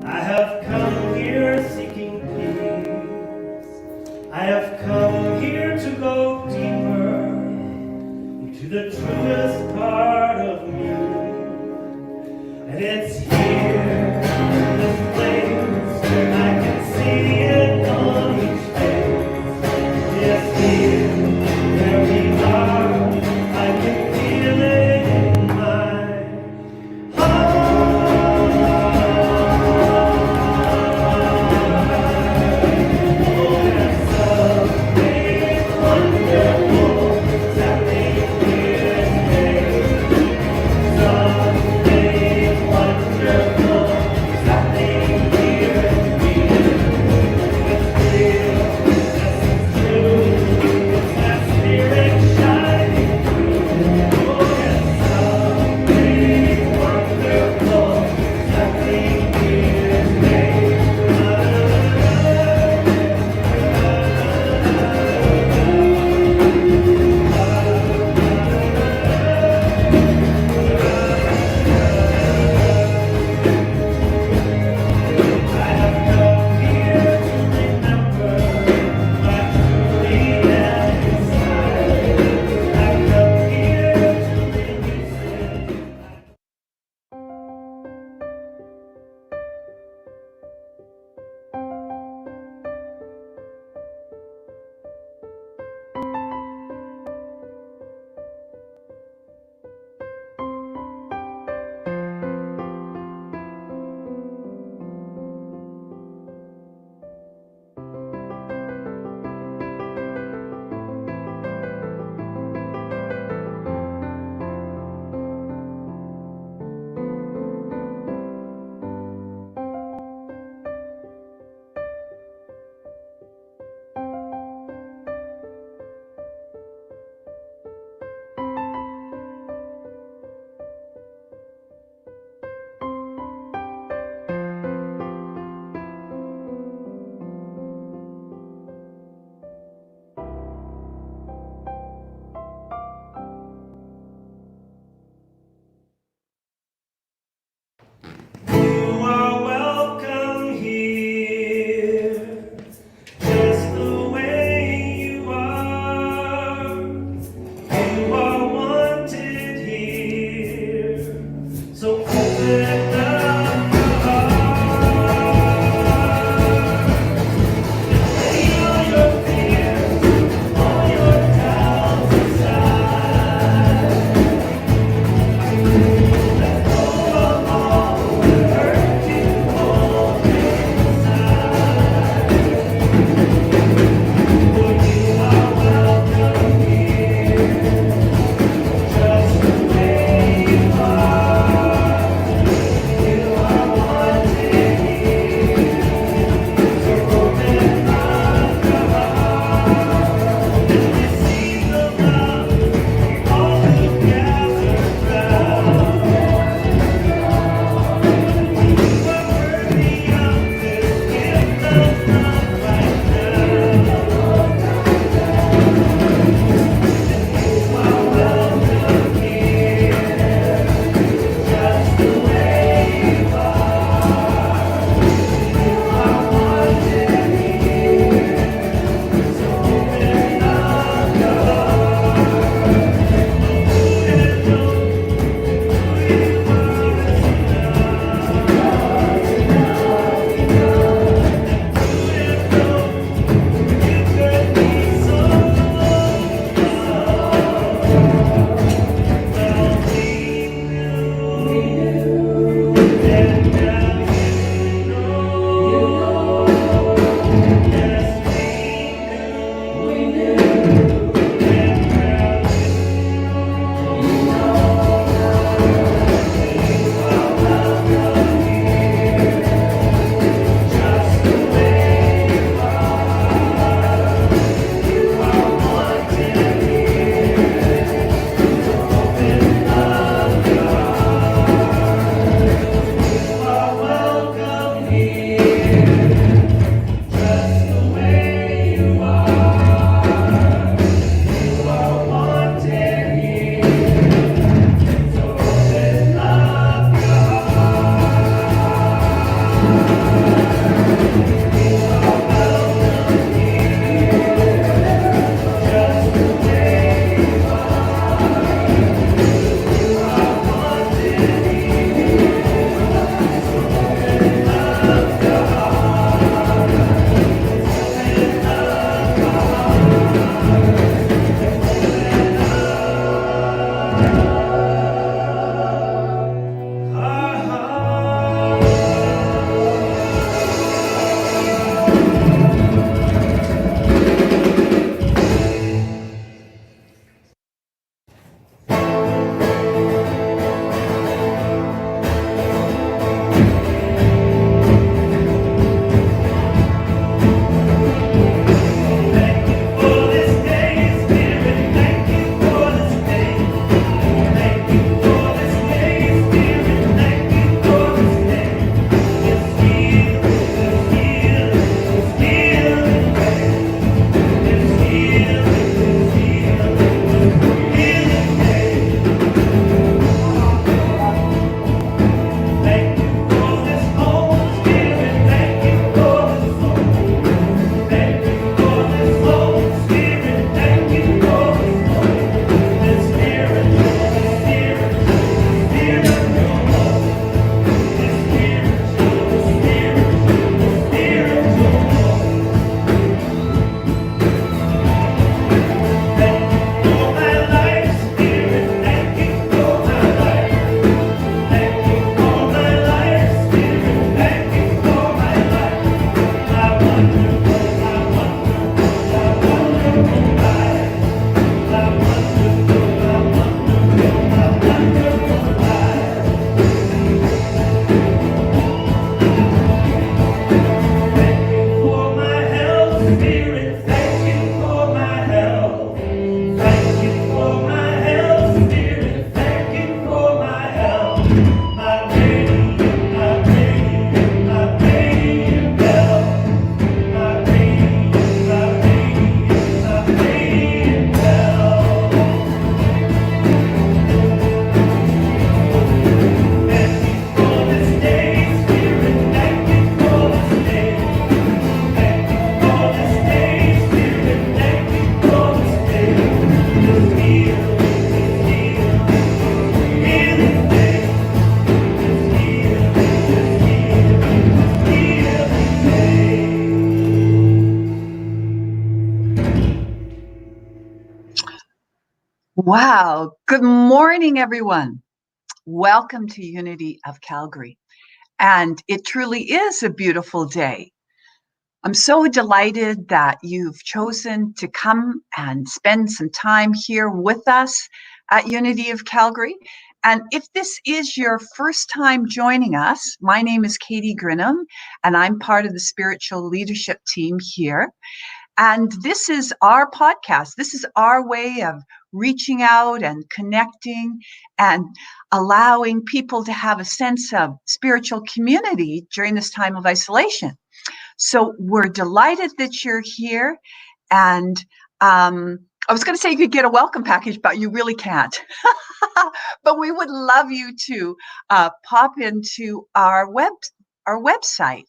I have come here seeking peace. I have come here to go deeper into the truest part of me. And it's here, in this place, I can see it on each face. It's here, where we are, I can feel it in my heart. Oh, there's something wonderful happening here today. Something wonderful. Wow. Good morning, everyone. Welcome to Unity of Calgary. And it truly is a beautiful day. I'm so delighted that you've chosen to come and spend some time here with us at Unity of Calgary. And if this is your first time joining us, my name is Katie Grinham, and I'm part of the spiritual leadership team here. And this is our podcast. This is our way of reaching out and connecting and allowing people to have a sense of spiritual community during this time of isolation. So we're delighted that you're here. And I was going to say you could get a welcome package, but you really can't. But we would love you to pop into our website,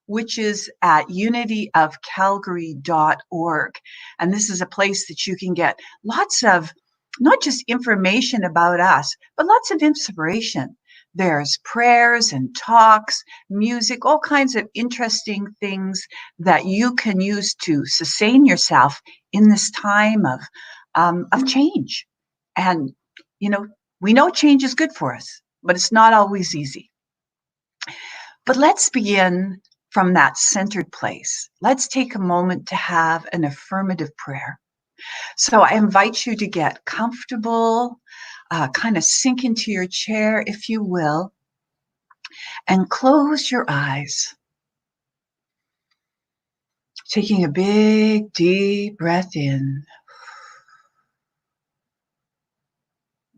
which is at unityofcalgary.org. And this is a place that you can get lots of, not just information about us, but lots of inspiration. There's prayers and talks, music, all kinds of interesting things that you can use to sustain yourself in this time of change. And, you know, we know change is good for us, but it's not always easy. But let's begin from that centered place. Let's take a moment to have an affirmative prayer. So I invite you to get comfortable, kind of sink into your chair, if you will, and close your eyes. Taking a big, deep breath in,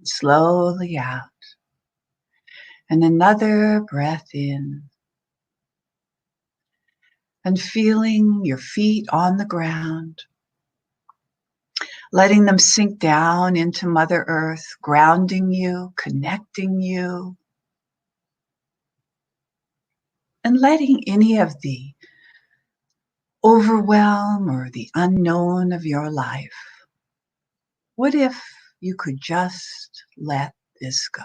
slowly out, and another breath in. And feeling your feet on the ground, letting them sink down into Mother Earth, grounding you, connecting you. and letting any of the overwhelm or the unknown of your life. What if you could just let this go?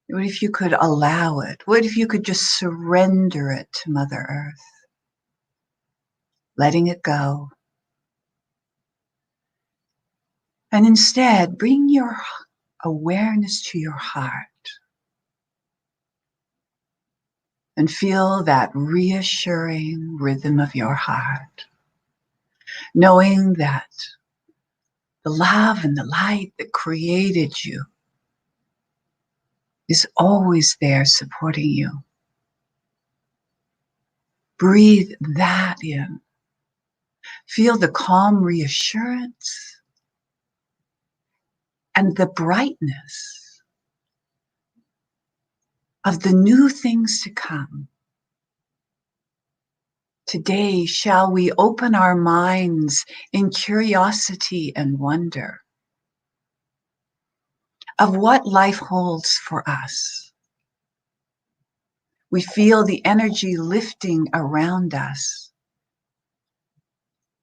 What if you could allow it? What if you could just surrender it to Mother Earth? Letting it go. And instead, bring your awareness to your heart and feel that reassuring rhythm of your heart, knowing that the love and the light that created you is always there supporting you. Breathe that in. Feel the calm reassurance and the brightness of the new things to come. Today, shall we open our minds in curiosity and wonder of what life holds for us? We feel the energy lifting around us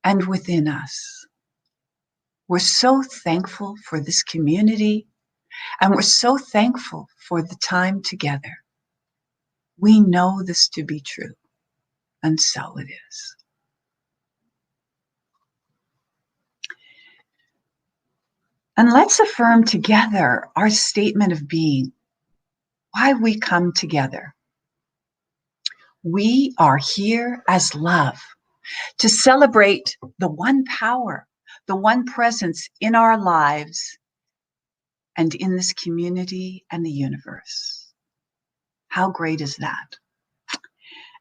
and within us. We're so thankful for this community, and we're so thankful for the time together. We know this to be true, and so it is. And let's affirm together our statement of being, why we come together. We are here as love to celebrate the one power, the one presence in our lives and in this community and the universe. How great is that?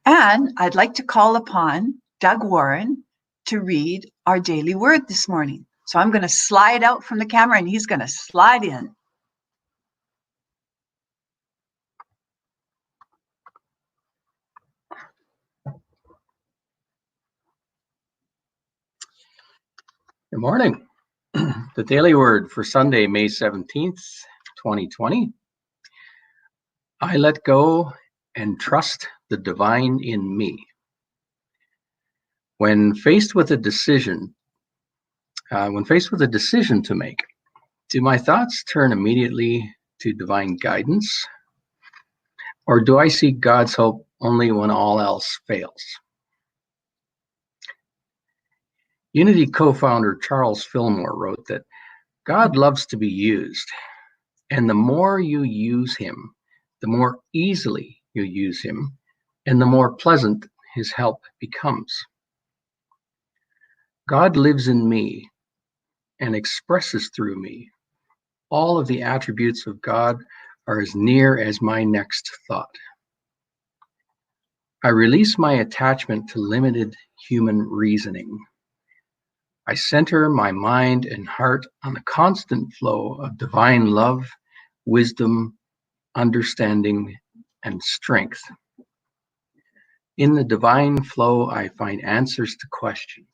And I'd like to call upon Doug Warren to read our daily word this morning. So I'm going to slide out from the camera and he's going to slide in. Good morning. The daily word for Sunday, May 17th, 2020. I let go and trust the divine in me. When faced with a decision to make, do my thoughts turn immediately to divine guidance? Or do I seek God's help only when all else fails? Unity co-founder Charles Fillmore wrote that God loves to be used, and the more you use him, the more easily you use him, and the more pleasant his help becomes. God lives in me and expresses through me. All of the attributes of God are as near as my next thought. I release my attachment to limited human reasoning. I center my mind and heart on the constant flow of divine love, wisdom, understanding, and strength. In the divine flow, I find answers to questions.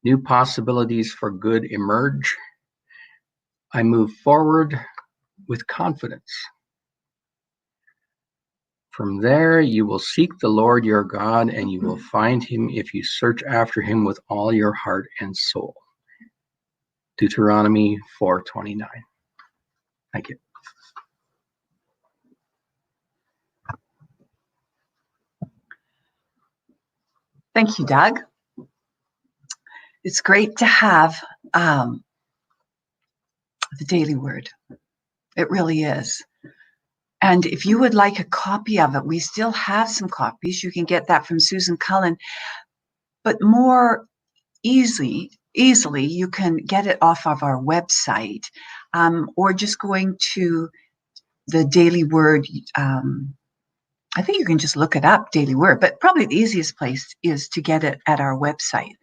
New possibilities for good emerge. I move forward with confidence. From there, you will seek the Lord your God, and you will find him if you search after him with all your heart and soul. Deuteronomy 4:29. Thank you. Thank you, Doug. It's great to have the daily word. It really is. And if you would like a copy of it, we still have some copies. You can get that from Susan Cullen. But more easily, you can get it off of our website, or just going to the Daily Word. I think you can just look it up, Daily Word, but probably the easiest place is to get it at our website.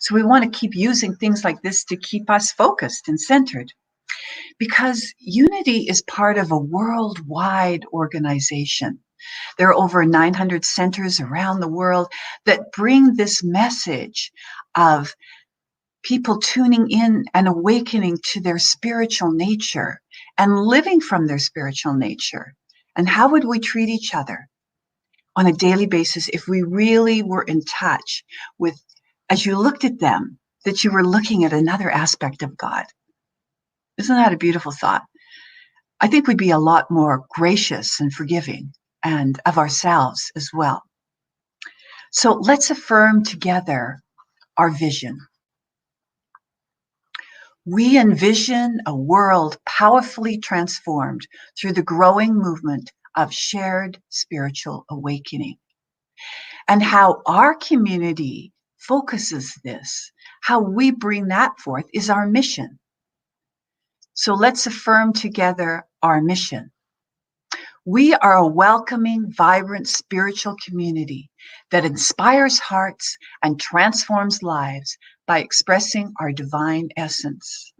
So we want to keep using things like this to keep us focused and centered, because Unity is part of a worldwide organization. There are over 900 centers around the world that bring this message of people tuning in and awakening to their spiritual nature and living from their spiritual nature And how would we treat each other on a daily basis if we really were in touch with, as you looked at them, that you were looking at another aspect of God? Isn't that a beautiful thought? I think we'd be a lot more gracious and forgiving, and of ourselves as well. So let's affirm together our vision. We envision a world powerfully transformed through the growing movement of shared spiritual awakening. And how our community focuses this, how we bring that forth, is our mission. So let's affirm together our mission. We are a welcoming, vibrant spiritual community that inspires hearts and transforms lives by expressing our divine essence.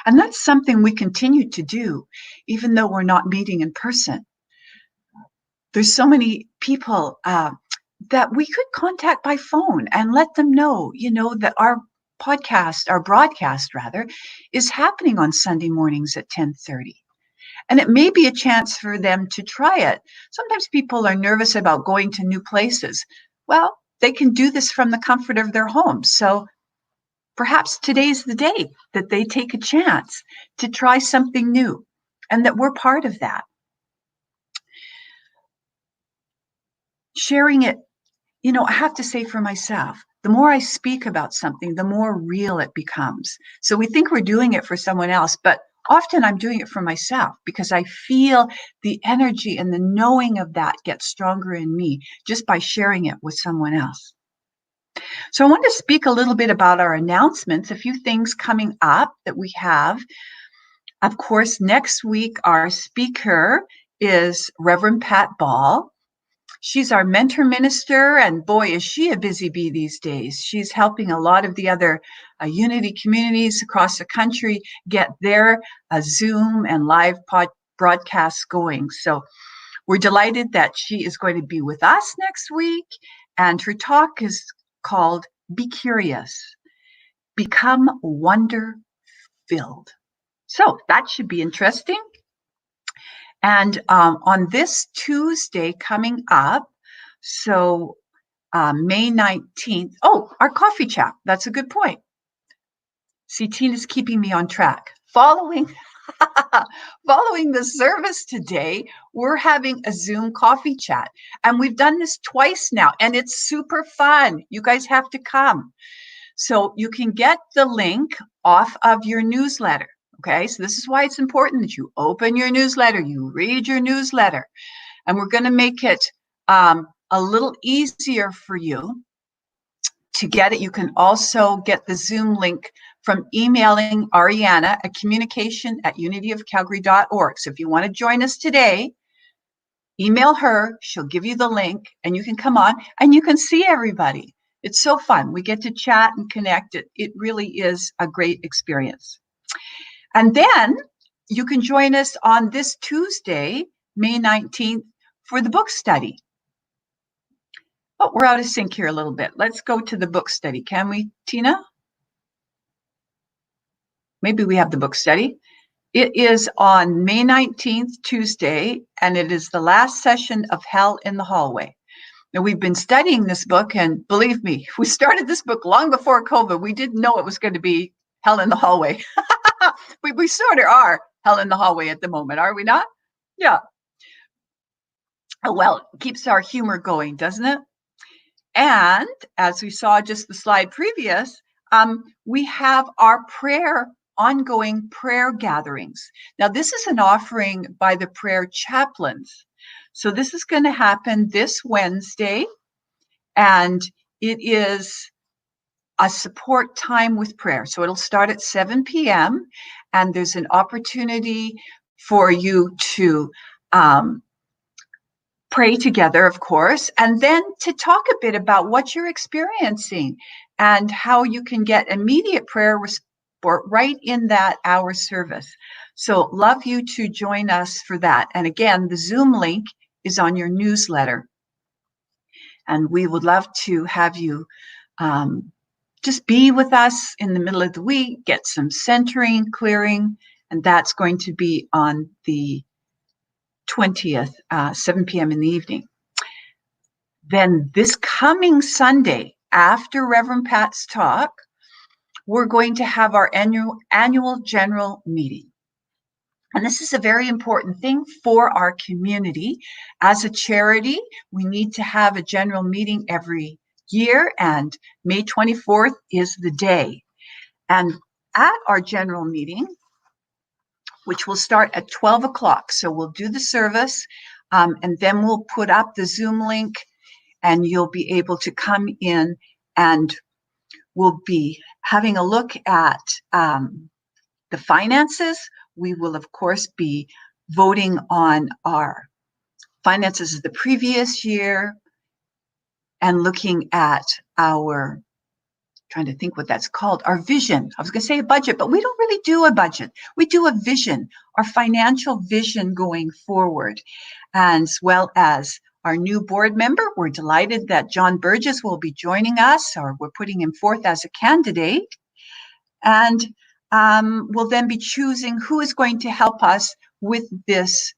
And that's something we continue to do, even though we're not meeting in person. There's so many people that we could contact by phone and let them know, that our broadcast rather, is happening on Sunday mornings at 10:30. And it may be a chance for them to try it. Sometimes people are nervous about going to new places. Well, they can do this from the comfort of their home. So perhaps today's the day that they take a chance to try something new, and that we're part of that. Sharing it, I have to say for myself, the more I speak about something, the more real it becomes. So we think we're doing it for someone else, but often I'm doing it for myself because I feel the energy and the knowing of that get stronger in me just by sharing it with someone else. So I want to speak a little bit about our announcements, a few things coming up that we have. Of course, next week, our speaker is Reverend Pat Ball. She's our mentor minister, and boy, is she a busy bee these days. She's helping a lot of the other Unity communities across the country get their Zoom and live broadcasts going. So we're delighted that she is going to be with us next week, and her talk is called Be Curious, Become Wonder-Filled. So that should be interesting. And on this Tuesday coming up, so May 19th, our coffee chat. That's a good point. See, Tina's keeping me on track. Following the service today, we're having a Zoom coffee chat. And we've done this twice now, and it's super fun. You guys have to come. So you can get the link off of your newsletter. Okay, so this is why it's important that you open your newsletter, you read your newsletter, and we're going to make it a little easier for you to get it. You can also get the Zoom link from emailing Ariana at communication@unityofcalgary.org. So if you want to join us today, email her, she'll give you the link, and you can come on and you can see everybody. It's so fun. We get to chat and connect. It really is a great experience. And then you can join us on this Tuesday, May 19th, for the book study. Oh, we're out of sync here a little bit. Let's go to the book study. Can we, Tina? Maybe we have the book study. It is on May 19th, Tuesday, and it is the last session of Hell in the Hallway. Now, we've been studying this book, and believe me, we started this book long before COVID. We didn't know it was going to be Hell in the Hallway. We sort of are hell in the hallway at the moment, are we not? Yeah. Oh, well, it keeps our humor going, doesn't it? And as we saw just the slide previous, we have our ongoing prayer gatherings. Now, this is an offering by the prayer chaplains. So this is going to happen this Wednesday, and it is a support time with prayer. So it'll start at 7 p.m. and there's an opportunity for you to pray together, of course, and then to talk a bit about what you're experiencing and how you can get immediate prayer support right in that hour service. So love you to join us for that. And again, the Zoom link is on your newsletter. And we would love to have you just be with us in the middle of the week, get some centering, clearing, and that's going to be on the 20th, 7 p.m. in the evening. Then this coming Sunday, after Reverend Pat's talk, we're going to have our annual general meeting. And this is a very important thing for our community. As a charity, we need to have a general meeting every year, and May 24th is the day. And at our general meeting, which will start at 12 o'clock, so we'll do the service, and then we'll put up the Zoom link, and you'll be able to come in, and we'll be having a look at the finances. We will, of course, be voting on our finances of the previous year and looking at our, trying to think what that's called, our vision. I was going to say a budget, but we don't really do a budget. We do a vision, our financial vision going forward, as well as our new board member. We're delighted that John Burgess will be joining us, or we're putting him forth as a candidate. And we'll then be choosing who is going to help us with this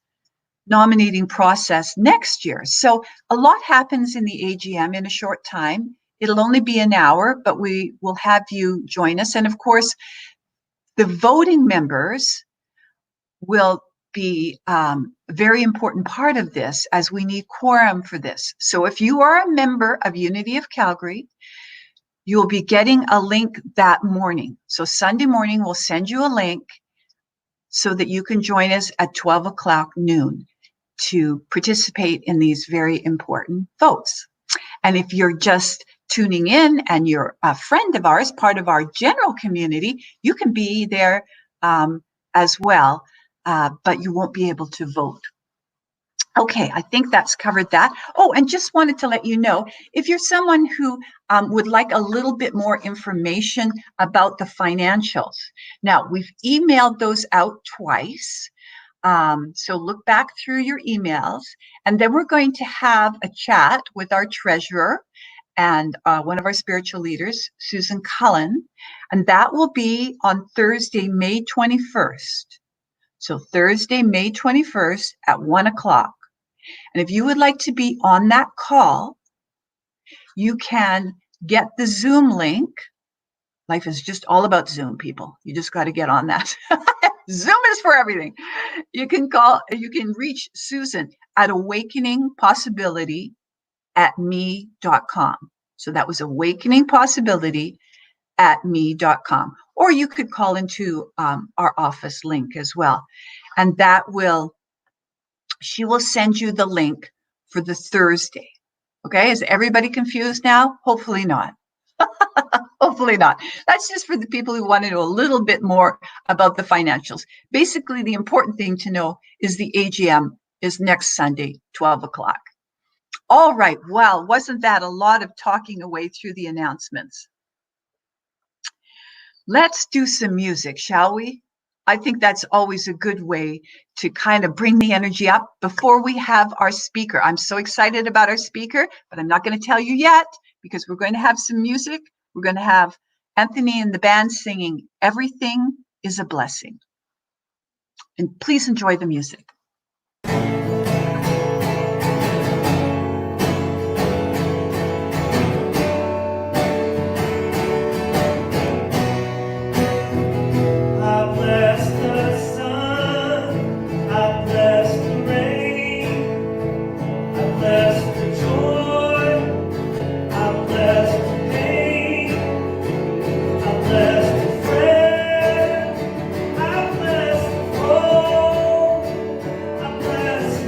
nominating process next year. So a lot happens in the AGM in a short time. It'll only be an hour, but we will have you join us. And of course, the voting members will be a very important part of this, as we need quorum for this. So if you are a member of Unity of Calgary, you'll be getting a link that morning. So Sunday morning, we'll send you a link so that you can join us at 12 o'clock noon to participate in these very important votes. And if you're just tuning in and you're a friend of ours, part of our general community, you can be there as well, but you won't be able to vote. Okay, I think that's covered that. Oh, and just wanted to let you know, if you're someone who would like a little bit more information about the financials. Now, we've emailed those out twice. So look back through your emails, and then we're going to have a chat with our treasurer and one of our spiritual leaders, Susan Cullen, and that will be on Thursday, May 21st. So Thursday, May 21st at 1 o'clock. And if you would like to be on that call, you can get the Zoom link. Life is just all about Zoom, people. You just got to get on that. Zoom is for everything. You can reach Susan at awakeningpossibility@me.com. So that was awakeningpossibility@me.com. Or you could call into our office link as well. And she will send you the link for the Thursday. Okay, is everybody confused now? Hopefully not. Hopefully not. That's just for the people who want to know a little bit more about the financials. Basically, the important thing to know is the AGM is next Sunday, 12 o'clock. All right, well, wasn't that a lot of talking away through the announcements? Let's do some music, shall we? I think that's always a good way to kind of bring the energy up before we have our speaker. I'm so excited about our speaker, but I'm not going to tell you yet because we're going to have some music. We're going to have Anthony and the band singing "Everything is a Blessing." And please enjoy the music. Bless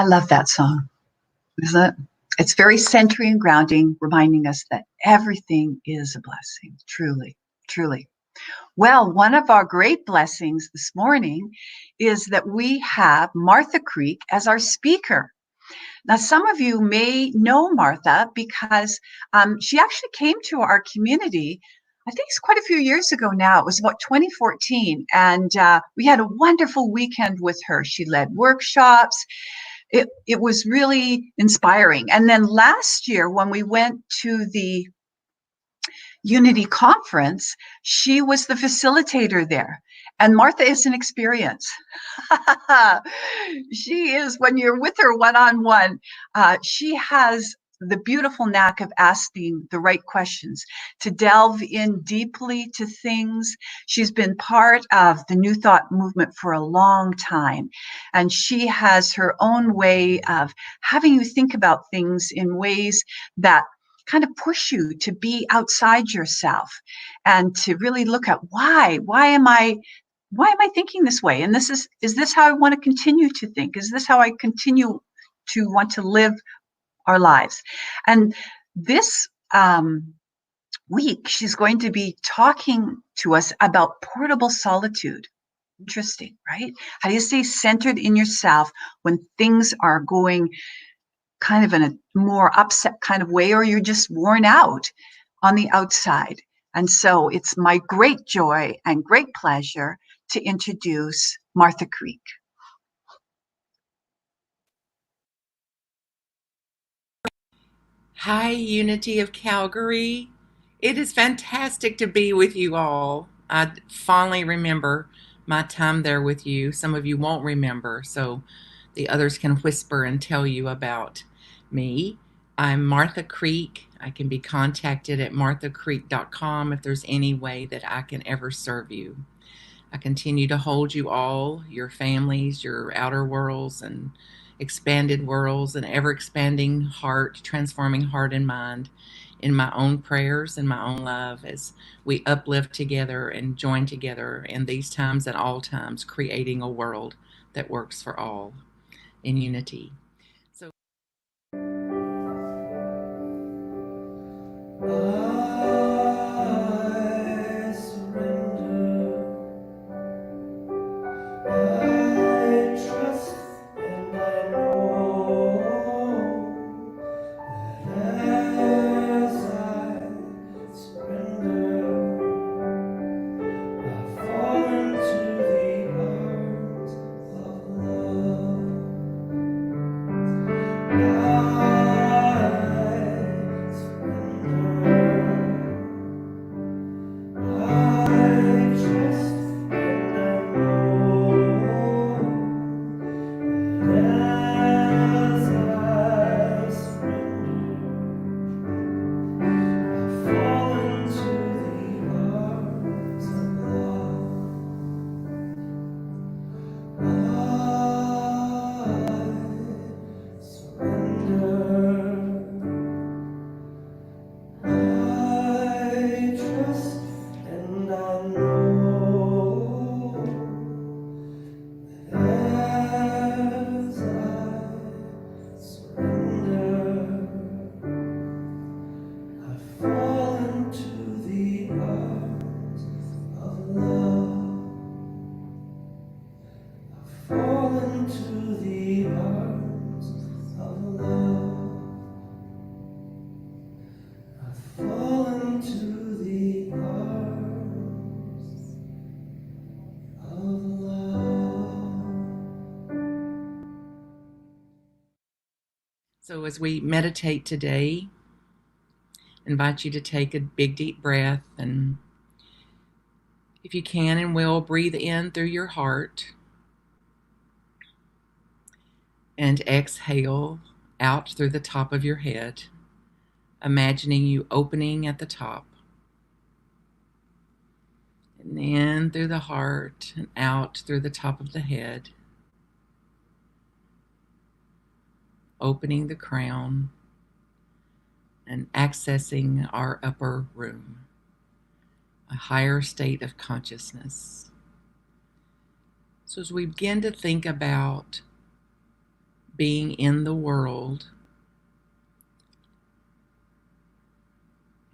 I love that song, isn't it? It's very centering and grounding, reminding us that everything is a blessing, truly, truly. Well, one of our great blessings this morning is that we have Martha Creek as our speaker. Now, some of you may know Martha because she actually came to our community. I think it's quite a few years ago now. It was about 2014, and we had a wonderful weekend with her. She led workshops. It was really inspiring. And then last year, when we went to the Unity conference, she was the facilitator there. And Martha is an experience. She is, when you're with her one-on-one, she has the beautiful knack of asking the right questions, to delve in deeply to things. She's been part of the New Thought movement for a long time, and she has her own way of having you think about things in ways that kind of push you to be outside yourself and to really look at why am I thinking this way? And is this how I want to continue to think? Is this how I continue to want to live our lives? And this week, she's going to be talking to us about portable solitude. Interesting, right? How do you stay centered in yourself when things are going kind of in a more upset kind of way, or you're just worn out on the outside? And so it's my great joy and great pleasure to introduce Martha Creek. Hi, Unity of Calgary. It is fantastic to be with you all. I fondly remember my time there with you. Some of you won't remember, so the others can whisper and tell you about me. I'm Martha Creek. I can be contacted at marthacreek.com if there's any way that I can ever serve you. I continue to hold you all, your families, your outer worlds and expanded worlds, and ever expanding heart, transforming heart and mind in my own prayers and my own love as we uplift together and join together in these times and all times, creating a world that works for all in unity. So I surrender. I trust and I know that as I surrender, I fall into the arms of love. I surrender. I trust and I know that as I surrender, I fall into the arms of love. I surrender. I trust and I know that as I surrender, I fall into the arms of love. I fall into the arms of love. I fall into the arms of love. So as we meditate today, invite you to take a big deep breath, and if you can and will, breathe in through your heart and exhale out through the top of your head, imagining you opening at the top, and in through the heart and out through the top of the head, opening the crown and accessing our upper room, a higher state of consciousness. So as we begin to think about being in the world,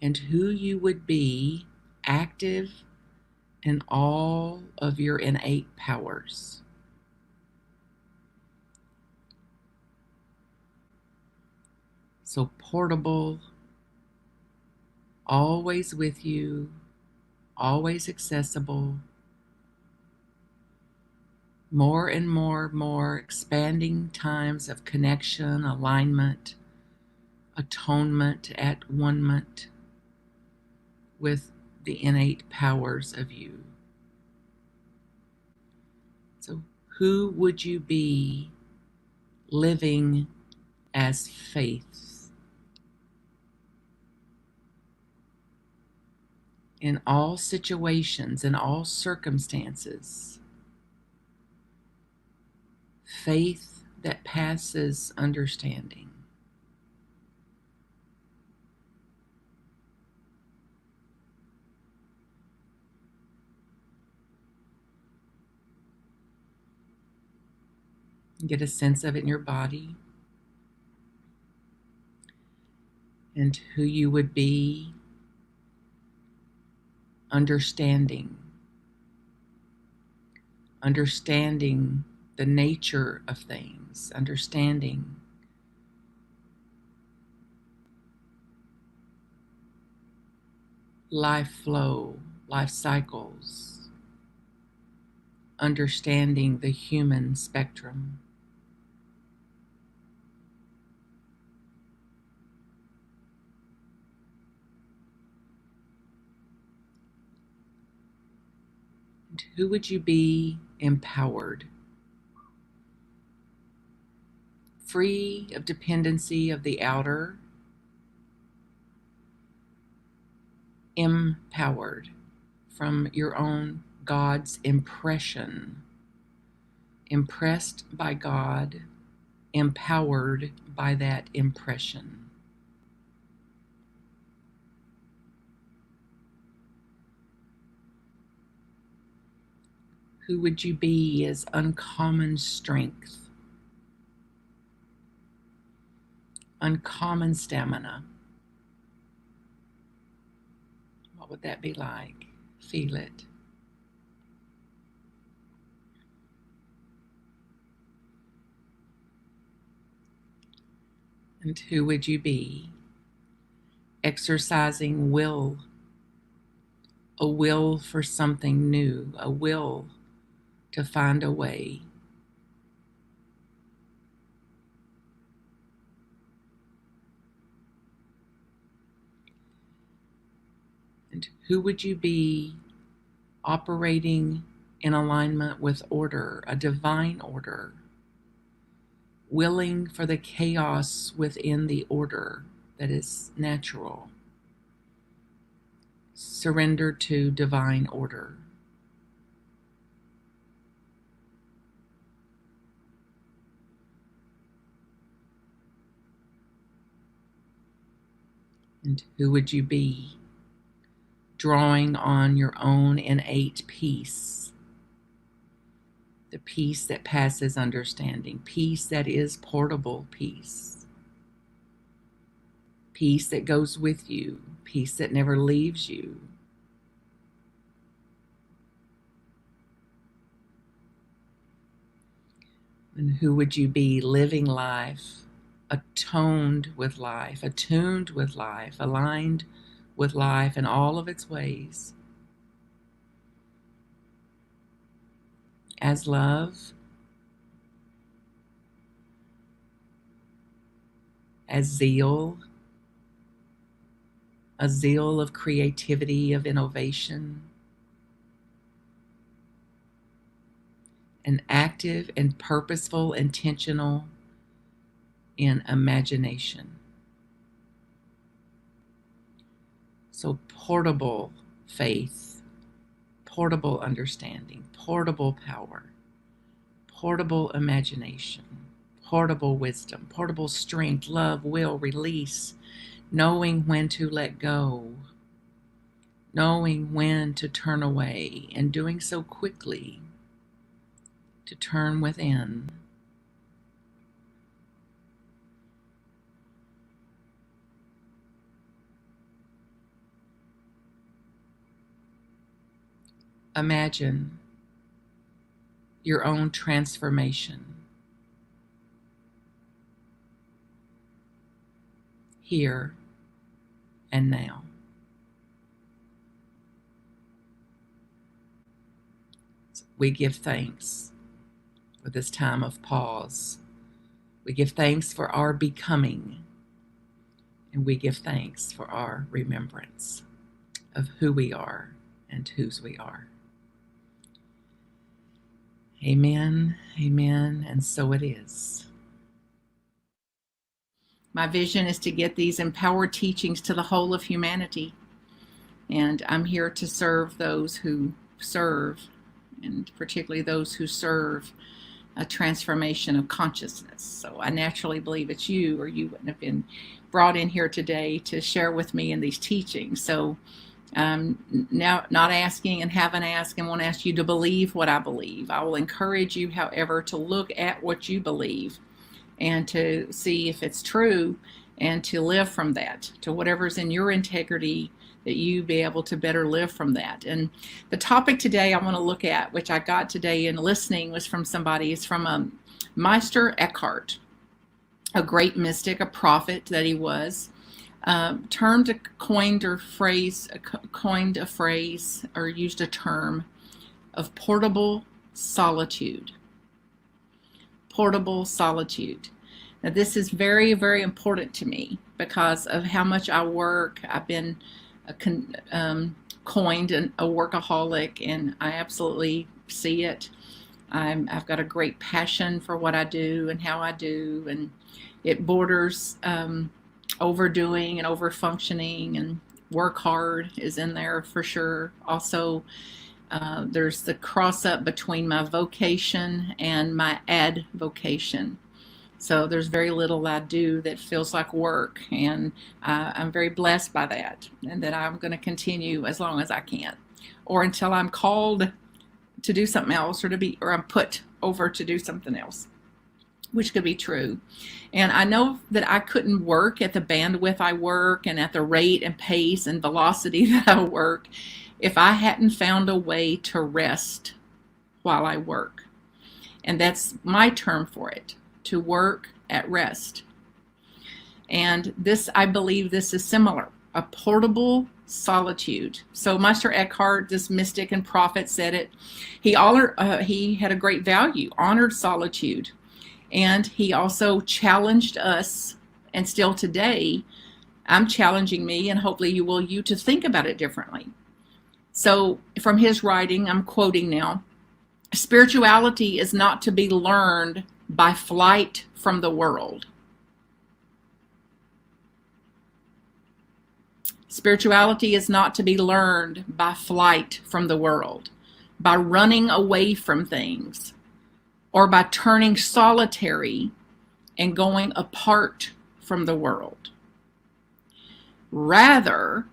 and who you would be active in all of your innate powers. So portable, always with you, always accessible, more and more expanding times of connection, alignment, atonement, at one-ment with the innate powers of you. So who would you be living as faith in all situations, in all circumstances? Faith that passes understanding. Get a sense of it in your body and who you would be understanding the nature of things, understanding life flow, life cycles, understanding the human spectrum. And who would you be empowered? Free of dependency of the outer, empowered from your own God's impression, impressed by God, empowered by that impression. Who would you be as uncommon strength, uncommon stamina? What would that be like? Feel it. And who would you be? Exercising will, a will for something new, a will to find a way. And who would you be operating in alignment with order, a divine order, willing for the chaos within the order that is natural, surrender to divine order? And who would you be? Drawing on your own innate peace, the peace that passes understanding, peace that is portable peace, peace that goes with you, peace that never leaves you. And who would you be living life attuned with life, aligned with life in all of its ways, as love, as zeal, a zeal of creativity, of innovation, an active and purposeful, intentional in imagination. So portable faith, portable understanding, portable power, portable imagination, portable wisdom, portable strength, love, will, release, knowing when to let go, knowing when to turn away, and doing so quickly to turn within. imagine your own transformation here and now. We give thanks for this time of pause. We give thanks for our becoming, and we give thanks for our remembrance of who we are and whose we are. Amen, amen, and so it is. My vision is to get these empowered teachings to the whole of humanity, and I'm here to serve those who serve, and particularly those who serve a transformation of consciousness. So I naturally believe it's you, or you wouldn't have been brought in here today to share with me in these teachings. So now not asking and haven't asked and won't ask you to believe what I believe. I will encourage you, however, to look at what you believe and to see if it's true and to live from that, to whatever's in your integrity, that you be able to better live from that. And the topic today I want to look at, which I got today in listening, was from somebody. It's from Meister Eckhart, a great mystic, a prophet that he was. Coined a phrase or used a term of portable solitude. Portable solitude. Now this is very, very important to me because of how much I work. I've been coined a workaholic, and I absolutely see it. I've got a great passion for what I do and how I do, and it borders overdoing and overfunctioning, and work hard is in there for sure. Also, there's the cross up between my vocation and my advocation. So there's very little I do that feels like work, and I'm very blessed by that, and that I'm going to continue as long as I can, or until I'm called to do something else, or I'm put over to do something else, which could be true. And I know that I couldn't work at the bandwidth I work and at the rate and pace and velocity that I work if I hadn't found a way to rest while I work. And that's my term for it, to work at rest. And this, I believe this is similar, a portable solitude. So Meister Eckhart, this mystic and prophet, said it. He had a great value, honored solitude. And he also challenged us, and still today, I'm challenging me, and hopefully you to think about it differently. So from his writing, I'm quoting now, spirituality is not to be learned by flight from the world. Spirituality is not to be learned by flight from the world, by running away from things, or by turning solitary and going apart from the world. Rather,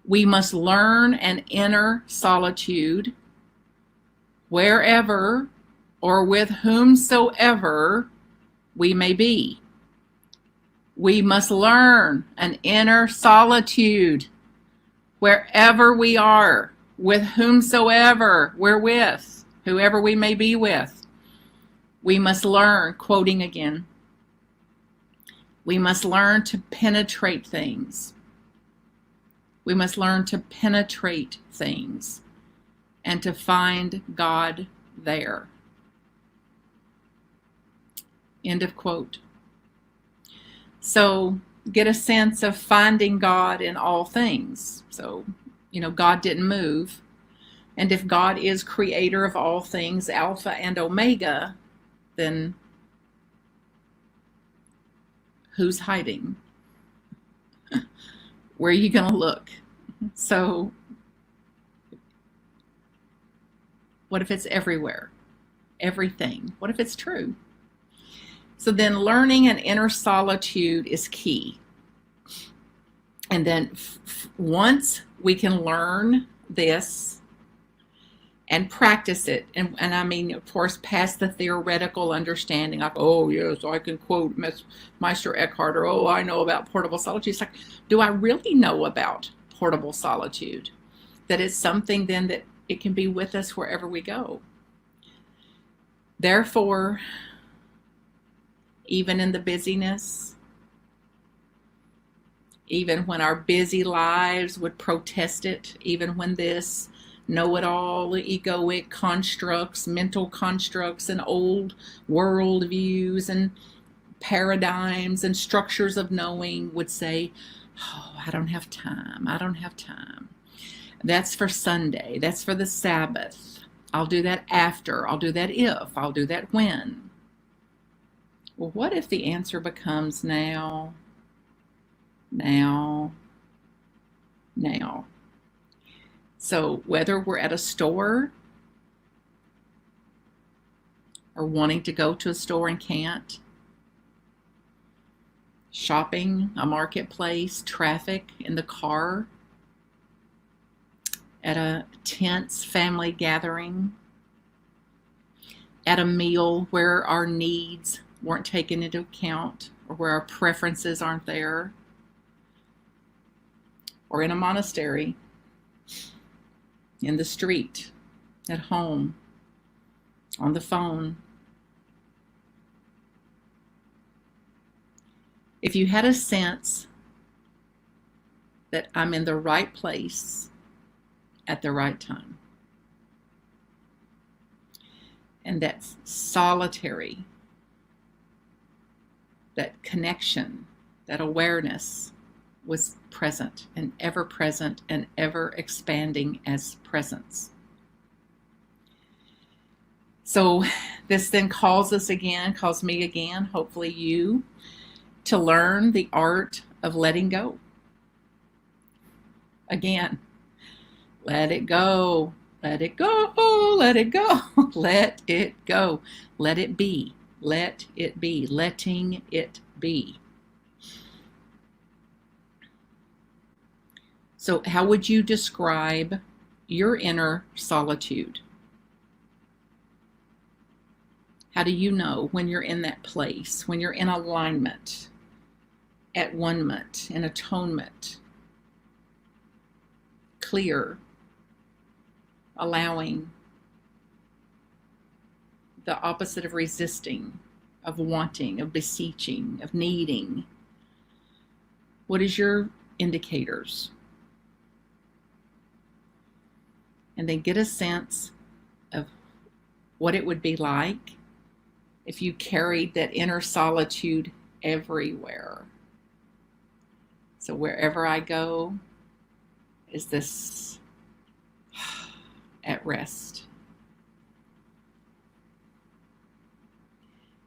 we must learn an inner solitude wherever or with whomsoever we may be. We must learn an inner solitude wherever we are, with whomsoever we're with, whoever we may be with. We must learn, quoting again, we must learn to penetrate things. We must learn to penetrate things and to find God there. End of quote. So get a sense of finding God in all things. So, God didn't move. And if God is creator of all things, Alpha and Omega, then who's hiding? Where are you going to look? So what if it's everywhere? Everything. What if it's true? So then learning an inner solitude is key. And then once we can learn this and practice it, and I mean, of course, past the theoretical understanding, like, oh, yes, I can quote Meister Eckhart, or, oh, I know about portable solitude. It's like, do I really know about portable solitude? That it's something then that it can be with us wherever we go. Therefore, even in the busyness, even when our busy lives would protest it, even when this know-it-all egoic constructs, mental constructs, and old world views and paradigms and structures of knowing would say, oh, I don't have time. I don't have time. That's for Sunday. That's for the Sabbath. I'll do that after. I'll do that if. I'll do that when. Well, what if the answer becomes now, now, now? So whether we're at a store or wanting to go to a store and can't, shopping, a marketplace, traffic in the car, at a tense family gathering, at a meal where our needs weren't taken into account or where our preferences aren't there, or in a monastery, in the street, at home, on the phone. If you had a sense that I'm in the right place at the right time, and that's solitary, that connection, that awareness was present and ever expanding as presence. So this then calls me again, hopefully you, to learn the art of letting go. Again, let it go, let it go, let it go, let it go, let it be, letting it be. So how would you describe your inner solitude? How do you know when you're in that place, when you're in alignment, at one-ment, in atonement, clear, allowing, the opposite of resisting, of wanting, of beseeching, of needing? What is your indicators? And then get a sense of what it would be like if you carried that inner solitude everywhere. So wherever I go, is this at rest?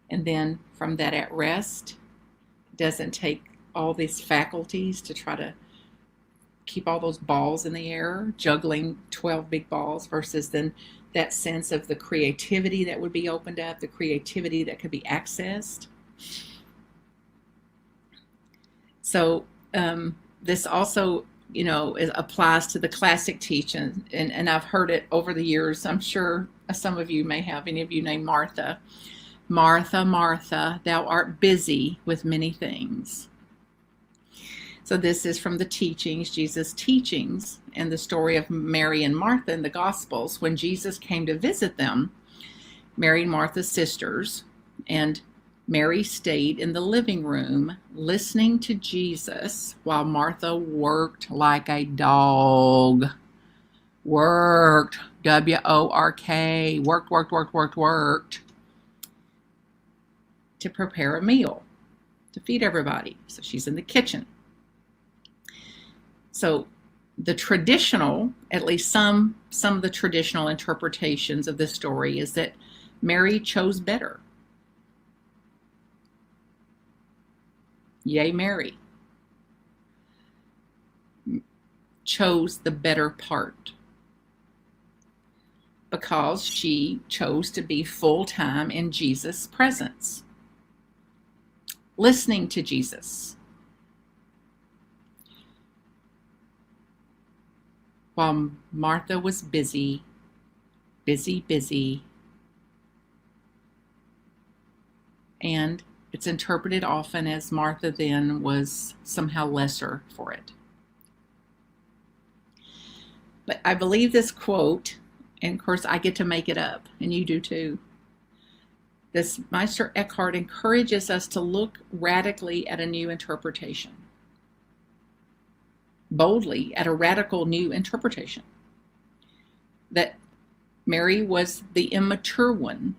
And then from that at rest, it doesn't take all these faculties to try to keep all those balls in the air, juggling 12 big balls, versus then that sense of the creativity that would be opened up, the creativity that could be accessed. So this also, applies to the classic teaching, and I've heard it over the years. I'm sure some of you may have, any of you named Martha. Martha, Martha, thou art busy with many things. So this is from the teachings, Jesus' teachings, and the story of Mary and Martha in the Gospels. When Jesus came to visit them, Mary and Martha's sisters, and Mary stayed in the living room listening to Jesus while Martha worked like a dog. Worked, W-O-R-K, worked, to prepare a meal to feed everybody. So she's in the kitchen. So the traditional, at least some of the traditional interpretations of this story, is that Mary chose better. Yay, Mary. Chose the better part because she chose to be full-time in Jesus' presence, listening to Jesus, while Martha was busy, and it's interpreted often as Martha then was somehow lesser for it. But I believe this quote And of course, I get to make it up, and you do too. This Meister Eckhart encourages us to look radically at a new interpretation, boldly at a radical new interpretation. That Mary was the immature one.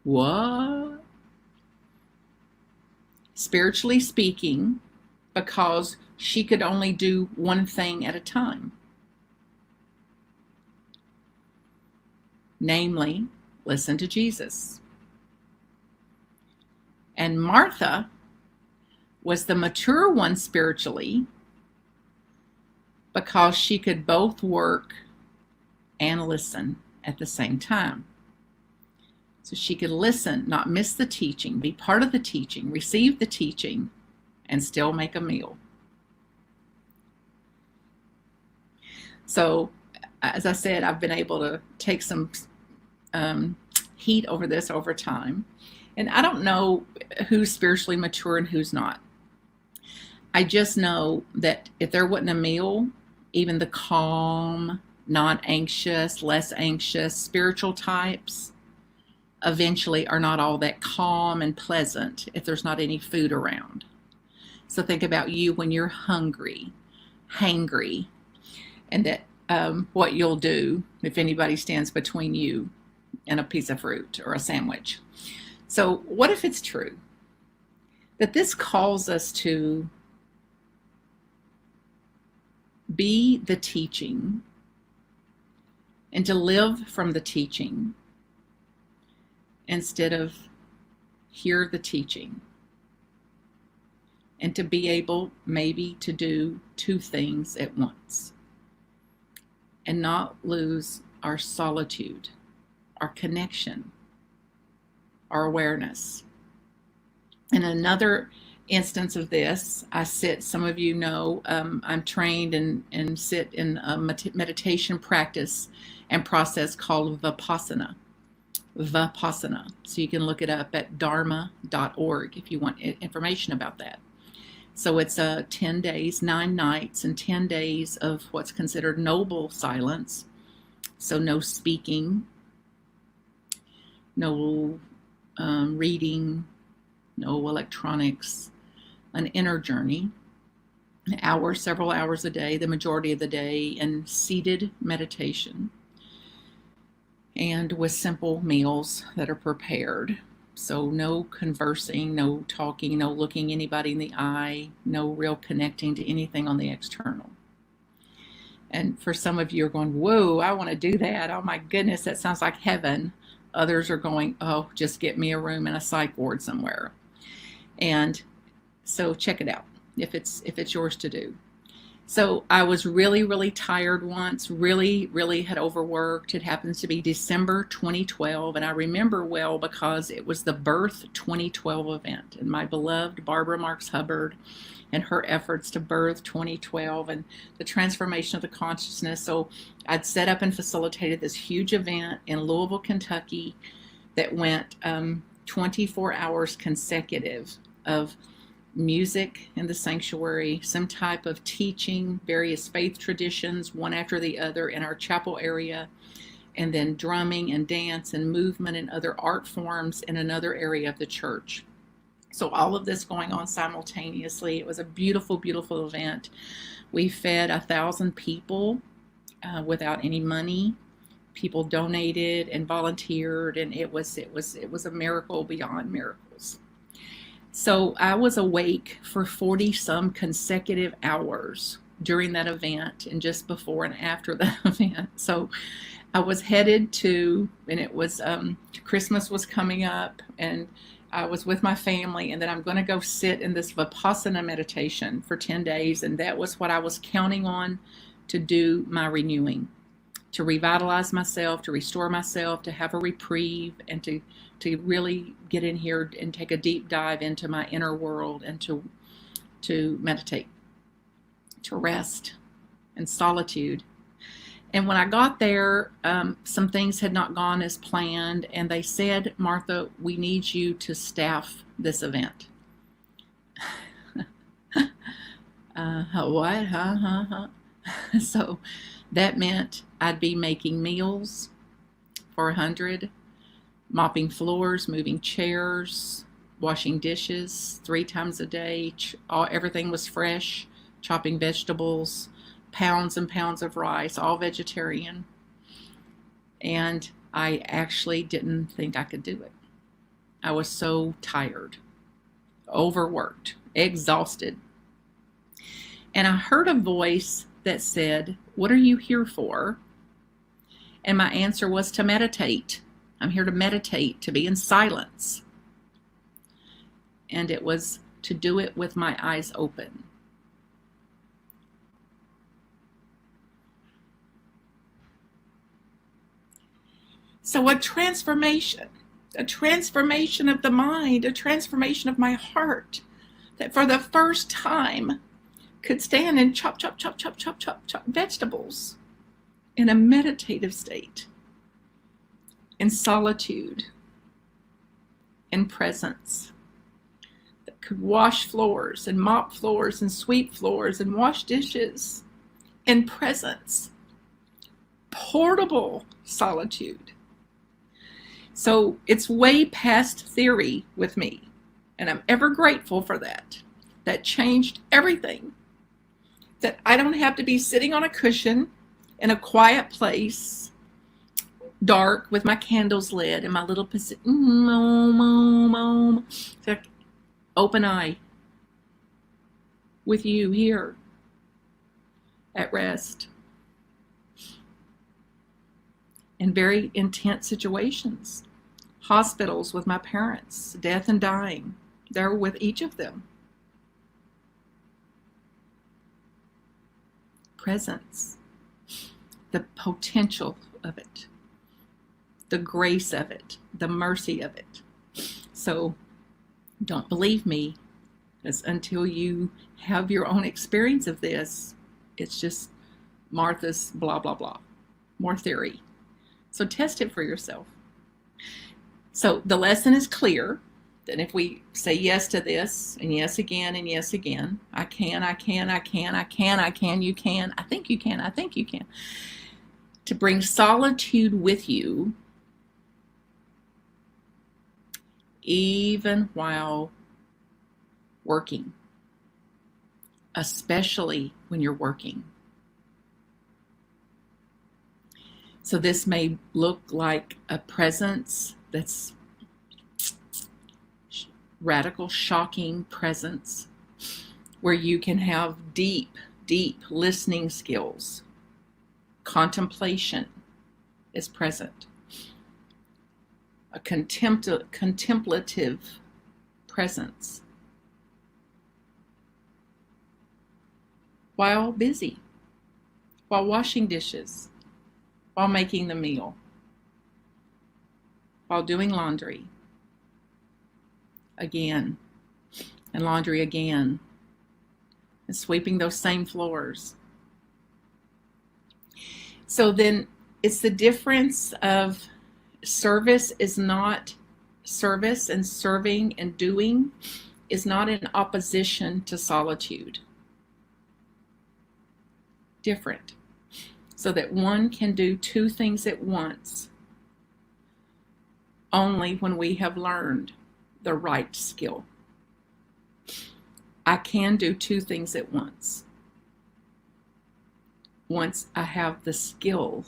What? Spiritually speaking, because she could only do one thing at a time. Namely, listen to Jesus. And Martha was the mature one spiritually because she could both work and listen at the same time. So she could listen, not miss the teaching, be part of the teaching, receive the teaching, and still make a meal. So, as I said, I've been able to take some heat over this over time. And I don't know who's spiritually mature and who's not. I just know that if there wasn't a meal, even the calm, not anxious, less anxious, spiritual types eventually are not all that calm and pleasant if there's not any food around. So think about you when you're hungry, hangry, and that what you'll do if anybody stands between you and a piece of fruit or a sandwich. So what if it's true that this calls us to be the teaching and to live from the teaching instead of hear the teaching, and to be able maybe to do two things at once and not lose our solitude, our connection, our awareness. In another instance of this, I sit, some of you know, I'm trained and sit in a meditation practice and process called Vipassana. Vipassana. So you can look it up at dharma.org if you want information about that. So it's 10 days, 9 nights, and 10 days of what's considered noble silence. So no speaking, no reading, no electronics, an inner journey, an hour, several hours a day, the majority of the day, in seated meditation, and with simple meals that are prepared. So no conversing, no talking, no looking anybody in the eye, no real connecting to anything on the external. And for some of you are going, whoa, I want to do that. Oh my goodness, that sounds like heaven. Others are going, oh, just get me a room in a psych ward somewhere. And so check it out if it's yours to do. So I was really, really tired once, really had overworked. It happens to be December 2012. And I remember well because it was the Birth 2012 event. And my beloved Barbara Marx Hubbard and her efforts to birth 2012 and the transformation of the consciousness. So I'd set up and facilitated this huge event in Louisville, Kentucky that went 24 hours consecutive of music in the sanctuary, some type of teaching, various faith traditions, one after the other in our chapel area, and then drumming and dance and movement and other art forms in another area of the church. So all of this going on simultaneously. It was a beautiful, beautiful event. We fed 1,000 people without any money. People donated and volunteered, and it was a miracle beyond miracles. So I was awake for 40 some consecutive hours during that event and just before and after the event. So I was headed to, and it was Christmas was coming up, and I was with my family, and then I'm going to go sit in this Vipassana meditation for 10 days. And that was what I was counting on to do my renewing, to revitalize myself, to restore myself, to have a reprieve, and to really get in here and take a deep dive into my inner world and to meditate, to rest in solitude. And when I got there, some things had not gone as planned, and they said, Martha, we need you to staff this event. What? So That meant I'd be making meals for 100, mopping floors, moving chairs, washing dishes 3 times a day. Everything was fresh, chopping vegetables, pounds and pounds of rice, all vegetarian. And I actually didn't think I could do it. I was so tired, overworked, exhausted. And I heard a voice that said, "What are you here for?" And my answer was to meditate. I'm here to meditate, to be in silence. And it was to do it with my eyes open. So a transformation of the mind, a transformation of my heart, that for the first time could stand and chop vegetables in a meditative state, in solitude, in presence, that could wash floors and mop floors and sweep floors and wash dishes in presence. Portable solitude. So it's way past theory with me, and I'm ever grateful for that. That changed everything. That I don't have to be sitting on a cushion in a quiet place, dark, with my candles lit and my little open eye with you here at rest in very intense situations. Hospitals with my parents, death and dying, there with each of them. Presence, the potential of it, the grace of it, the mercy of it. So don't believe me, because until you have your own experience of this, it's just Martha's blah, blah, blah, more theory. So test it for yourself. So the lesson is clear that if we say yes to this and yes again and yes again, I can, you can, I think you can, to bring solitude with you even while working, especially when you're working. So this may look like a presence that's radical, shocking presence, where you can have deep listening skills. Contemplation is present. A contemplative presence. While busy, while washing dishes, while making the meal, while doing laundry again, and laundry again, and sweeping those same floors. So then it's the difference of service is not service, and serving and doing is not in opposition to solitude. Different. So that one can do 2 things at once only when we have learned the right skill. I can do 2 things at once I have the skill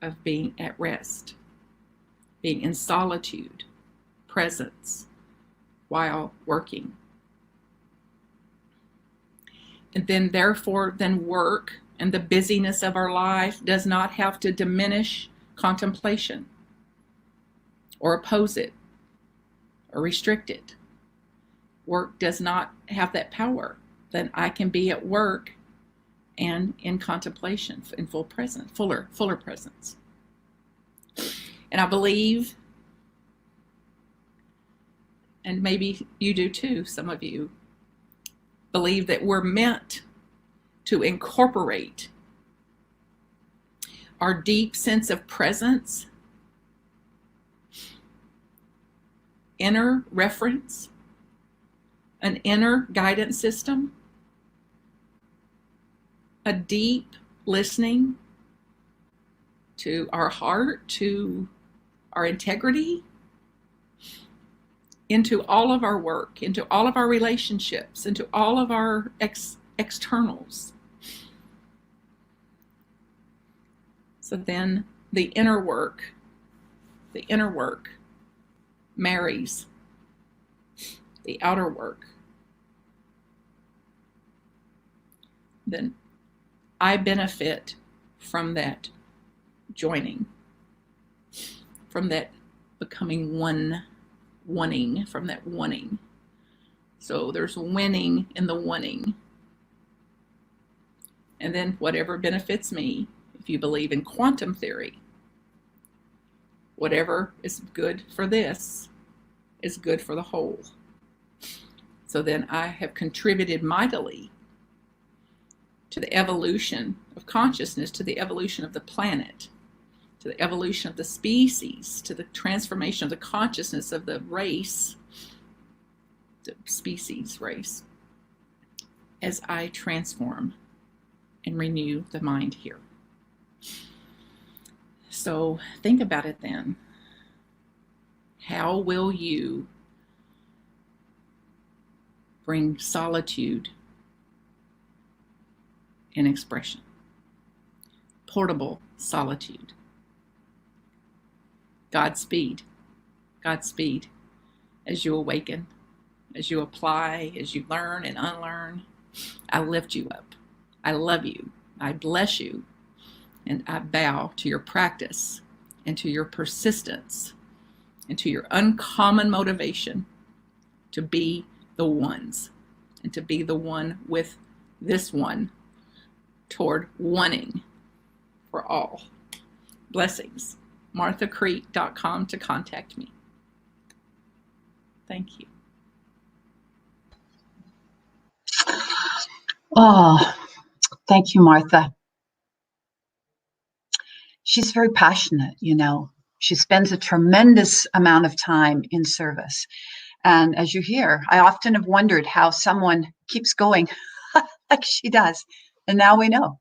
of being at rest, being in solitude, presence, while working. And then therefore, work and the busyness of our life does not have to diminish contemplation or oppose it or restrict it. Work does not have that power. Then I can be at work and in contemplation, in full presence, fuller presence. And I believe, and maybe you do too, some of you believe that we're meant to incorporate our deep sense of presence, inner reference, an inner guidance system, a deep listening to our heart, to our integrity, into all of our work, into all of our relationships, into all of our externals. So then the inner work marries the outer work. Then I benefit from that joining, from that becoming wanting, from that wanting. So there's winning in the wanting. And then whatever benefits me, if you believe in quantum theory, whatever is good for this is good for the whole. So then I have contributed mightily to the evolution of consciousness, to the evolution of the planet, to the evolution of the species, to the transformation of the consciousness of the race, the species race, as I transform and renew the mind here. So think about it then. How will you bring solitude in expression? Portable solitude. Godspeed. Godspeed as you awaken, as you apply, as you learn and unlearn. I lift you up. I love you. I bless you. And I bow to your practice and to your persistence and to your uncommon motivation to be the ones and to be the one with this one toward wanting for all. Blessings. MarthaCreek.com to contact me. Thank you. Oh, thank you, Martha. She's very passionate, you know. She spends a tremendous amount of time in service. And as you hear, I often have wondered how someone keeps going like she does. And now we know,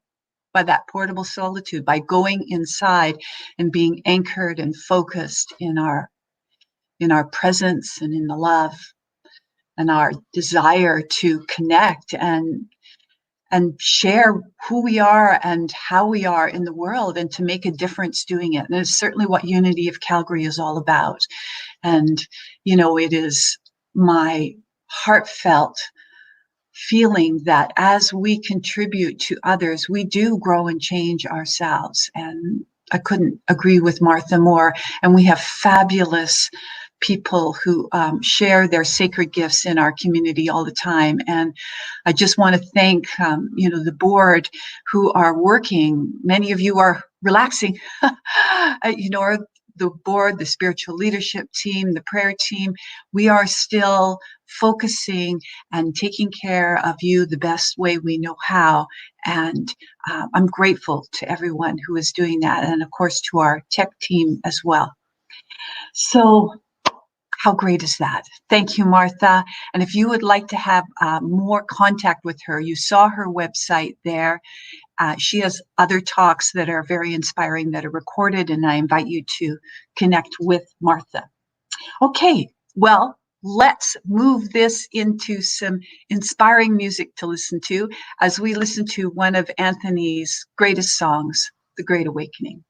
by that portable solitude, by going inside and being anchored and focused in our presence and in the love and our desire to connect and share who we are and how we are in the world and to make a difference doing it. And it's certainly what Unity of Calgary is all about. And, you know, it is my heartfelt feeling that as we contribute to others, we do grow and change ourselves. And I couldn't agree with Martha more. And we have fabulous people who share their sacred gifts in our community all the time. And I just want to thank, the board who are working. Many of you are relaxing, the board, the spiritual leadership team, the prayer team. We are still focusing and taking care of you the best way we know how. And I'm grateful to everyone who is doing that. And of course, to our tech team as well. So how great is that? Thank you, Martha. And if you would like to have more contact with her, you saw her website there. She has other talks that are very inspiring that are recorded, and I invite you to connect with Martha. Okay, well, let's move this into some inspiring music to listen to as we listen to one of Anthony's greatest songs, The Great Awakening.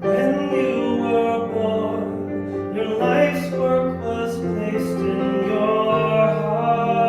When you were born, your life's work was placed in your heart.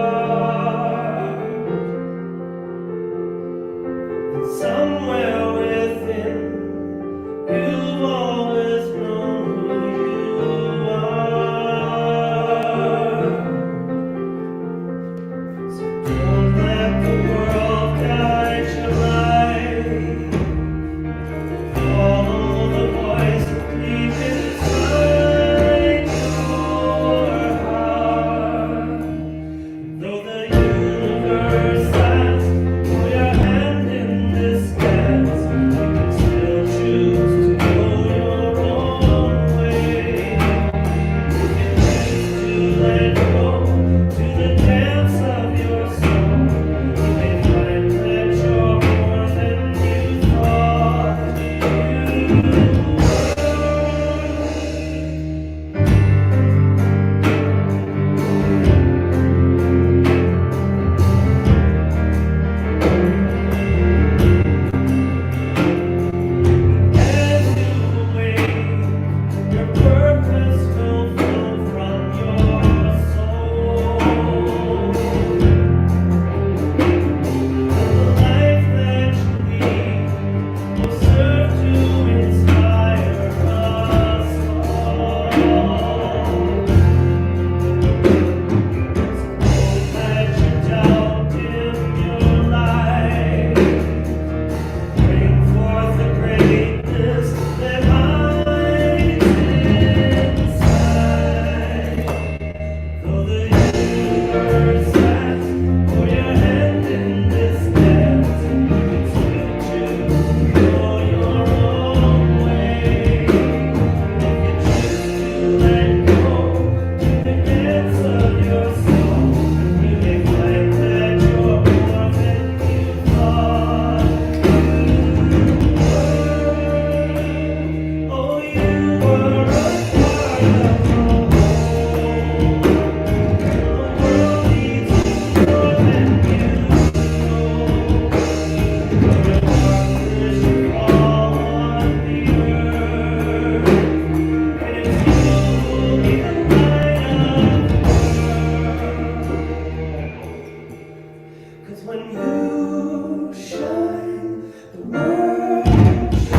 when you shine, the world shines.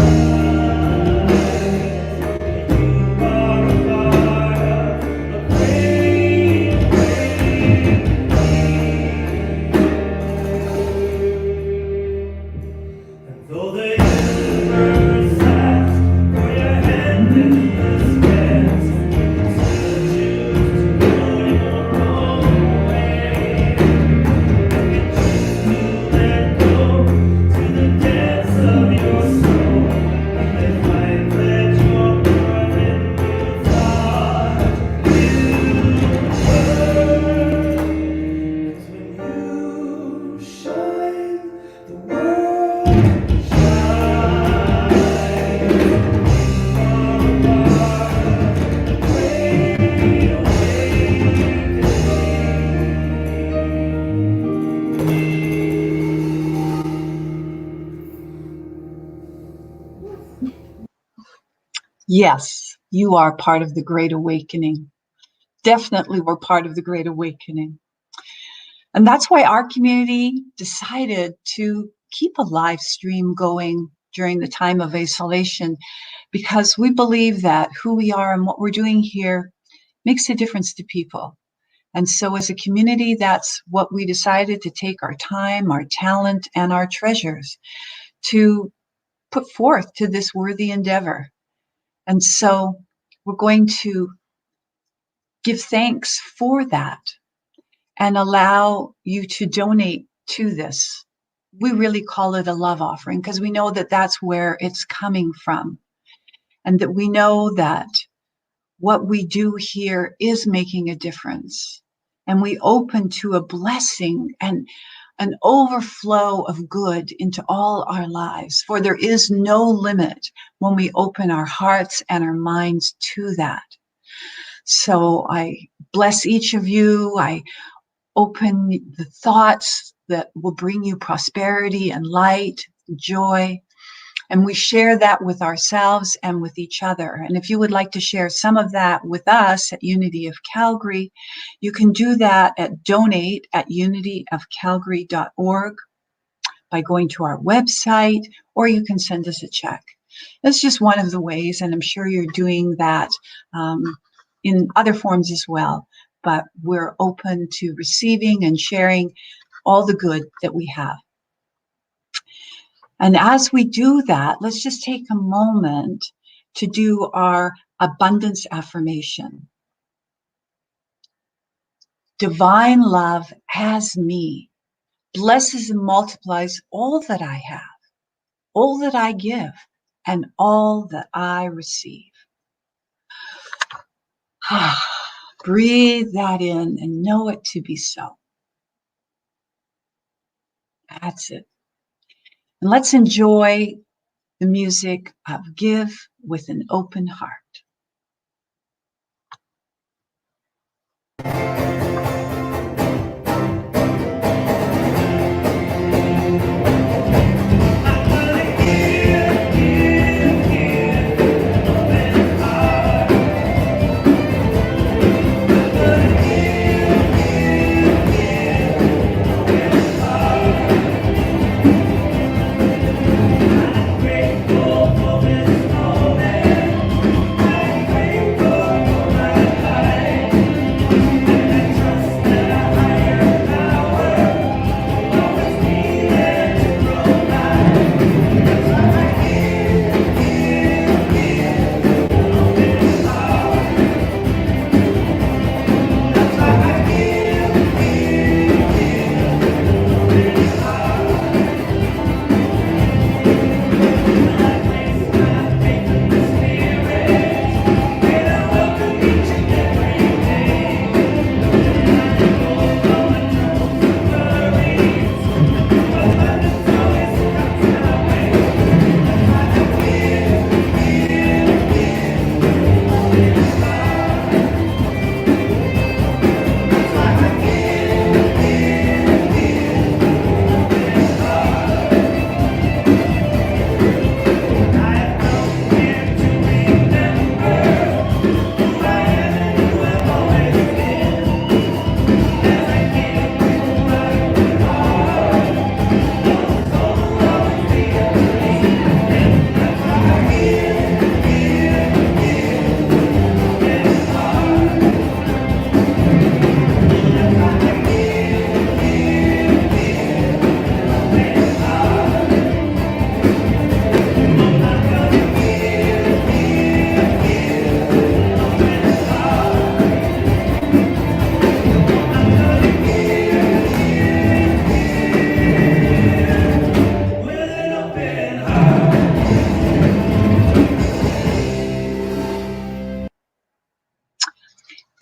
You are a part of a great, great deed. And though the universe asks for your hand in this dance, still choose to go your own way. And choose to let go to the depths of your soul. And find that you're more than you thought you were. 'Cause when you shine, the world shines. Great awakening. Yes, you are part of the Great Awakening. Definitely, we're part of the Great Awakening. And that's why our community decided to keep a live stream going during the time of isolation, because we believe that who we are and what we're doing here makes a difference to people. And so as a community, that's what we decided to take our time, our talent, and our treasures to put forth to this worthy endeavor. And so we're going to give thanks for that and allow you to donate to this. We really call it a love offering because we know that that's where it's coming from, and that we know that what we do here is making a difference. And we open to a blessing and an overflow of good into all our lives, for there is no limit when we open our hearts and our minds to that. So I bless each of you. I open the thoughts that will bring you prosperity and light, joy. And we share that with ourselves and with each other. And if you would like to share some of that with us at Unity of Calgary, you can do that at donate@unityofcalgary.org by going to our website, or you can send us a check. That's just one of the ways, and I'm sure you're doing that in other forms as well. But we're open to receiving and sharing all the good that we have. And as we do that, let's just take a moment to do our abundance affirmation. Divine love as me blesses and multiplies all that I have, all that I give, and all that I receive. Breathe that in and know it to be so. That's it. And let's enjoy the music of Give with an Open Heart. Grateful for this moment.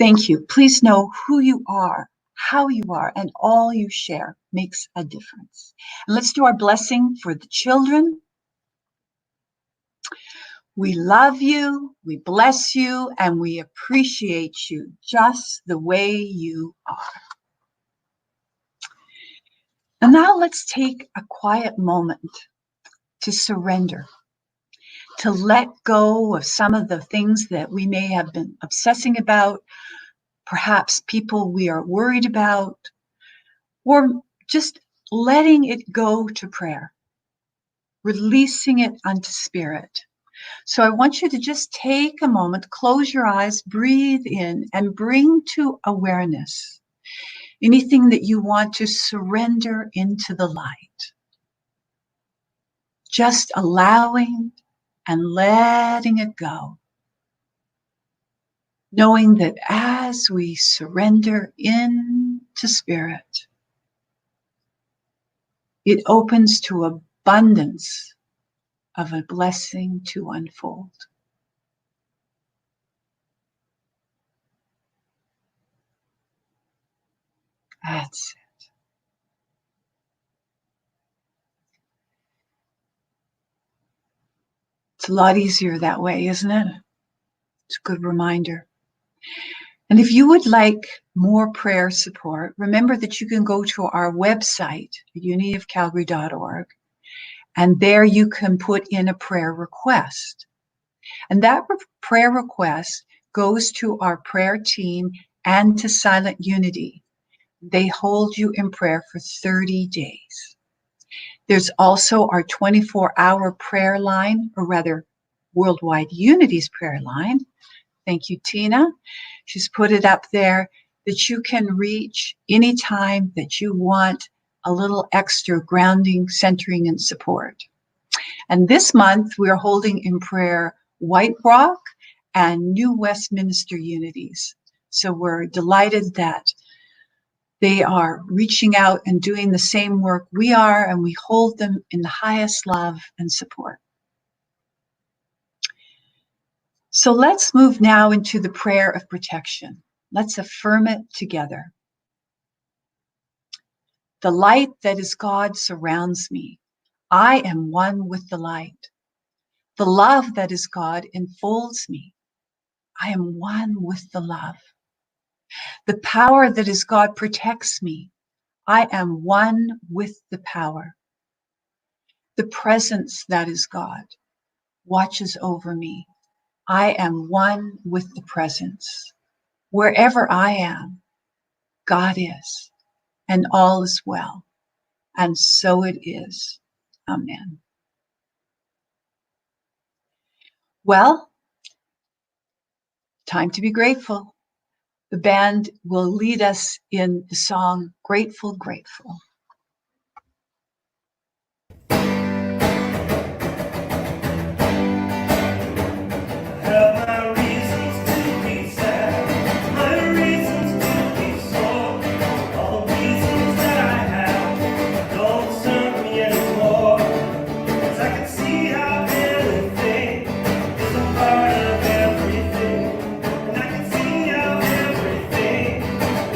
Thank you. Please know who you are, how you are, and all you share makes a difference. And let's do our blessing for the children. We love you, we bless you, and we appreciate you just the way you are. And now let's take a quiet moment to surrender, to let go of some of the things that we may have been obsessing about, perhaps people we are worried about, or just letting it go to prayer, releasing it unto spirit. So I want you to just take a moment, close your eyes, breathe in, and bring to awareness anything that you want to surrender into the light. Just allowing and letting it go. Knowing that as we surrender into spirit, it opens to abundance of a blessing to unfold. That's it. It's a lot easier that way, isn't it? It's a good reminder. And if you would like more prayer support, remember that you can go to our website, unityofcalgary.org, and there you can put in a prayer request. And that prayer request goes to our prayer team and to Silent Unity. They hold you in prayer for 30 days. There's also our 24-hour prayer line, or rather, Worldwide Unity's prayer line. Thank you, Tina. She's put it up there that you can reach anytime that you want a little extra grounding, centering, and support. And this month, we're holding in prayer White Rock and New Westminster Unities. So we're delighted that they are reaching out and doing the same work we are, and we hold them in the highest love and support. So let's move now into the prayer of protection. Let's affirm it together. The light that is God surrounds me. I am one with the light. The love that is God enfolds me. I am one with the love. The power that is God protects me. I am one with the power. The presence that is God watches over me. I am one with the presence. Wherever I am, God is, and all is well. And so it is. Amen. Well, time to be grateful. The band will lead us in the song Grateful, Grateful. Have my reasons to be sad, my reasons to be sore. All the reasons that I have don't serve me anymore. 'Cause I can see how everything is a part of everything. And I can see how everything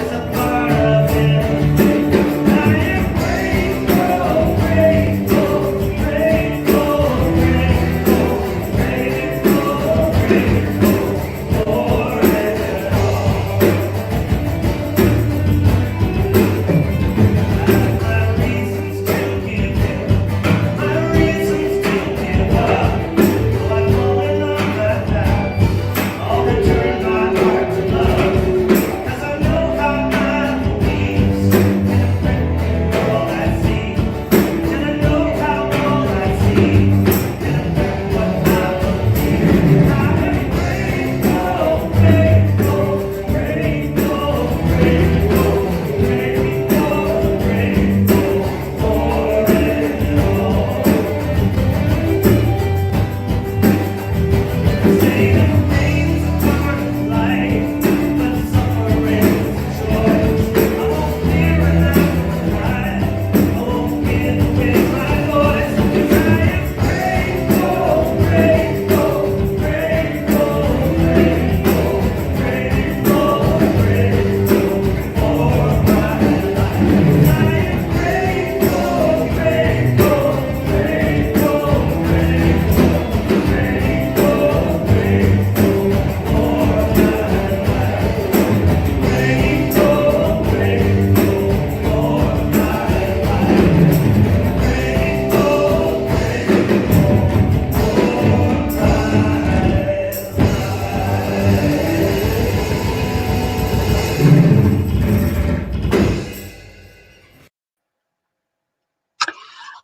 is a part of everything. 'Cause I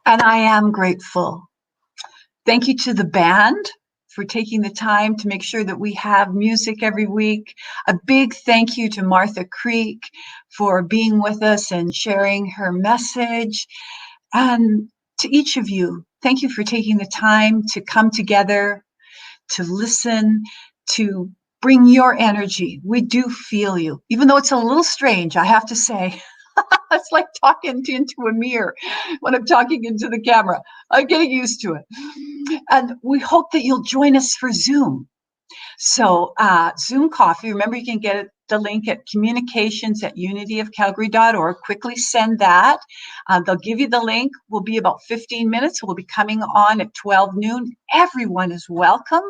And I am grateful. Thank you to the band for taking the time to make sure that we have music every week. A big thank you to Martha Creek for being with us and sharing her message. And to each of you, thank you for taking the time to come together, to listen, to bring your energy. We do feel you, even though it's a little strange, I have to say. It's like talking into a mirror when I'm talking into the camera. I'm getting used to it. And we hope that you'll join us for Zoom. So Zoom Coffee, remember you can get the link at communications@unityofcalgary.org. Quickly send that. They'll give you the link. Will be about 15 minutes. We'll be coming on at 12 noon. Everyone is welcome.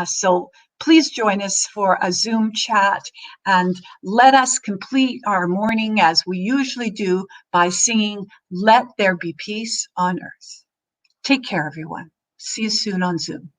So please join us for a Zoom chat and let us complete our morning as we usually do by singing Let There Be Peace on Earth. Take care, everyone. See you soon on Zoom.